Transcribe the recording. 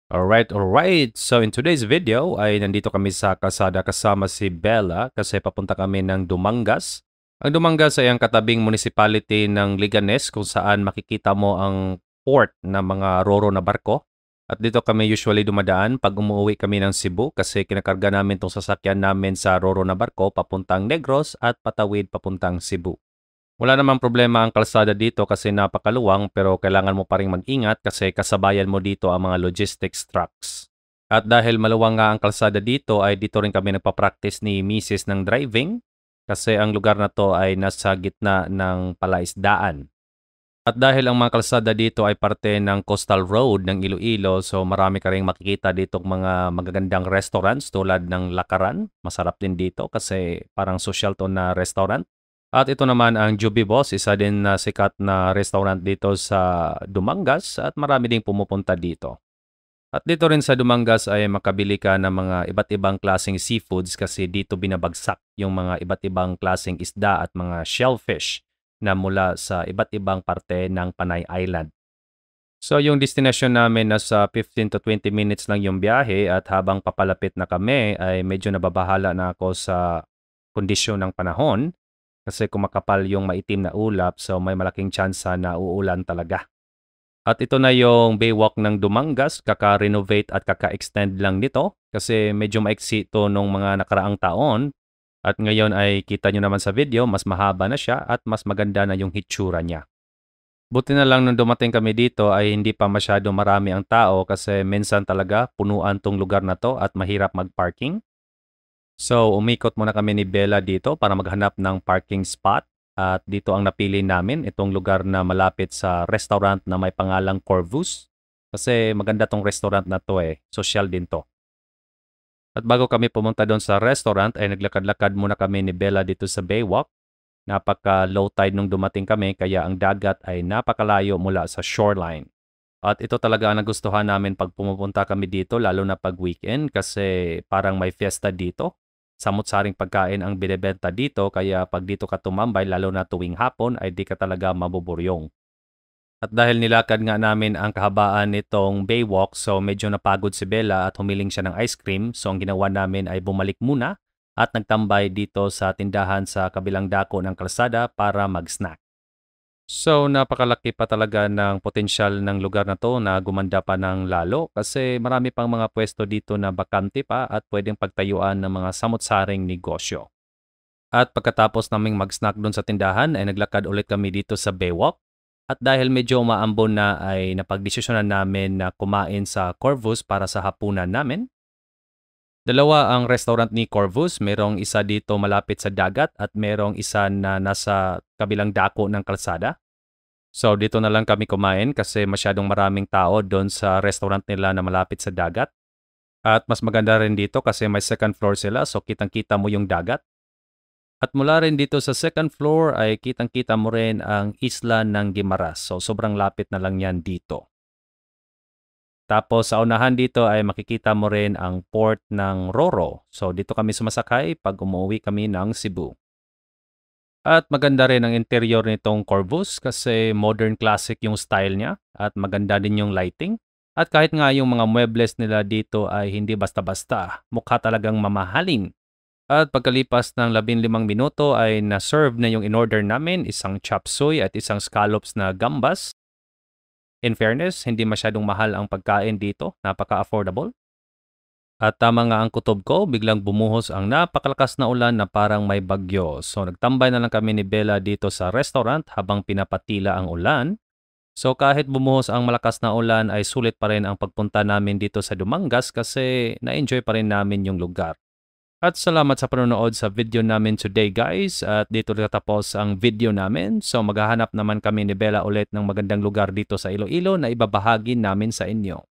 Alright. So in today's video ay nandito kami sa kalsada kasama si Bella kasi papunta kami ng Dumangas. Ang Dumangas ay ang katabing municipality ng Liganes kung saan makikita mo ang port ng mga roro na barko. At dito kami usually dumadaan pag umuwi kami ng Cebu kasi kinakarga namin tong sasakyan namin sa roro na barko papuntang Negros at patawid papuntang Cebu. Wala namang problema ang kalsada dito kasi napakaluwang pero kailangan mo pa ring mag-ingat kasi kasabayan mo dito ang mga logistics trucks. At dahil maluwang nga ang kalsada dito ay dito rin kami nagpa-practice ni Mrs. ng driving kasi ang lugar na to ay nasa gitna ng palaisdaan. At dahil ang mga kalsada dito ay parte ng coastal road ng Iloilo so marami ka ring makikita dito mga magagandang restaurants tulad ng Lakaran. Masarap din dito kasi parang social to na restaurant. At ito naman ang Juby Boss, isa din na sikat na restaurant dito sa Dumangas at marami ding pumupunta dito. At dito rin sa Dumangas ay makabili ka ng mga iba't ibang klaseng seafoods kasi dito binabagsak yung mga iba't ibang klaseng isda at mga shellfish na mula sa iba't ibang parte ng Panay Island. So yung destination namin nasa 15 to 20 minutes lang yung biyahe at habang papalapit na kami ay medyo nababahala na ako sa kondisyon ng panahon kasi kumakapal yung maitim na ulap so may malaking tsansa na uulan talaga. At ito na yung Baywalk ng Dumangas, kaka-renovate at kaka-extend lang nito kasi medyo maiksi ito nung mga nakaraang taon at ngayon ay kita nyo naman sa video, mas mahaba na siya at mas maganda na yung hitsura niya. Buti na lang nung dumating kami dito ay hindi pa masyado marami ang tao kasi minsan talaga punuan tong lugar na to at mahirap mag-parking. So, umikot muna kami ni Bella dito para maghanap ng parking spot. At dito ang napili namin, itong lugar na malapit sa restaurant na may pangalang Corvus. Kasi maganda tong restaurant na to social din to. At bago kami pumunta doon sa restaurant ay naglakad-lakad muna kami ni Bella dito sa Baywalk. Napaka low tide nung dumating kami kaya ang dagat ay napakalayo mula sa shoreline. At ito talaga ang nagustuhan namin pag pumupunta kami dito lalo na pag weekend kasi parang may fiesta dito. Samot-saring pagkain ang binebenta dito kaya pag dito ka tumambay lalo na tuwing hapon ay di ka talaga mabuburyong. At dahil nilakad nga namin ang kahabaan nitong Baywalk so medyo napagod si Bella at humiling siya ng ice cream so ang ginawa namin ay bumalik muna at nagtambay dito sa tindahan sa kabilang dako ng kalsada para mag-snack. So, napakalaki pa talaga ng potensyal ng lugar na to na gumanda pa ng lalo kasi marami pang mga pwesto dito na bakante pa at pwedeng pagtayuan ng mga samot-saring negosyo. At pagkatapos naming mag-snack doon sa tindahan ay naglakad ulit kami dito sa Baywalk. At dahil medyo umaambon na ay napagdesisyonan namin na kumain sa Corvus para sa hapunan namin. Dalawa ang restaurant ni Corvus, merong isa dito malapit sa dagat at merong isa na nasa kabilang dako ng kalsada. So dito na lang kami kumain kasi masyadong maraming tao doon sa restaurant nila na malapit sa dagat. At mas maganda rin dito kasi may second floor sila so kitang-kita mo yung dagat. At mula rin dito sa second floor ay kitang-kita mo rin ang isla ng Guimaras. So sobrang lapit na lang yan dito. Tapos sa unahan dito ay makikita mo rin ang port ng Roro. So dito kami sumasakay pag umuwi kami ng Cebu. At maganda rin ang interior nitong Corvus kasi modern classic yung style niya at maganda din yung lighting. At kahit nga yung mga muebles nila dito ay hindi basta-basta, mukha talagang mamahalin. At pagkalipas ng 15 minuto ay na-serve na yung in-order namin, isang chop suey at isang scallops na gambas. In fairness, hindi masyadong mahal ang pagkain dito, napaka-affordable. At tama nga ang kutob ko, biglang bumuhos ang napakalakas na ulan na parang may bagyo. So nagtambay na lang kami ni Bella dito sa restaurant habang pinapatila ang ulan. So kahit bumuhos ang malakas na ulan ay sulit pa rin ang pagpunta namin dito sa Dumangas kasi na-enjoy pa rin namin yung lugar. At salamat sa panonood sa video namin today guys at dito natapos ang video namin. So maghahanap naman kami ni Bella ulit ng magandang lugar dito sa Iloilo na ibabahagi namin sa inyo.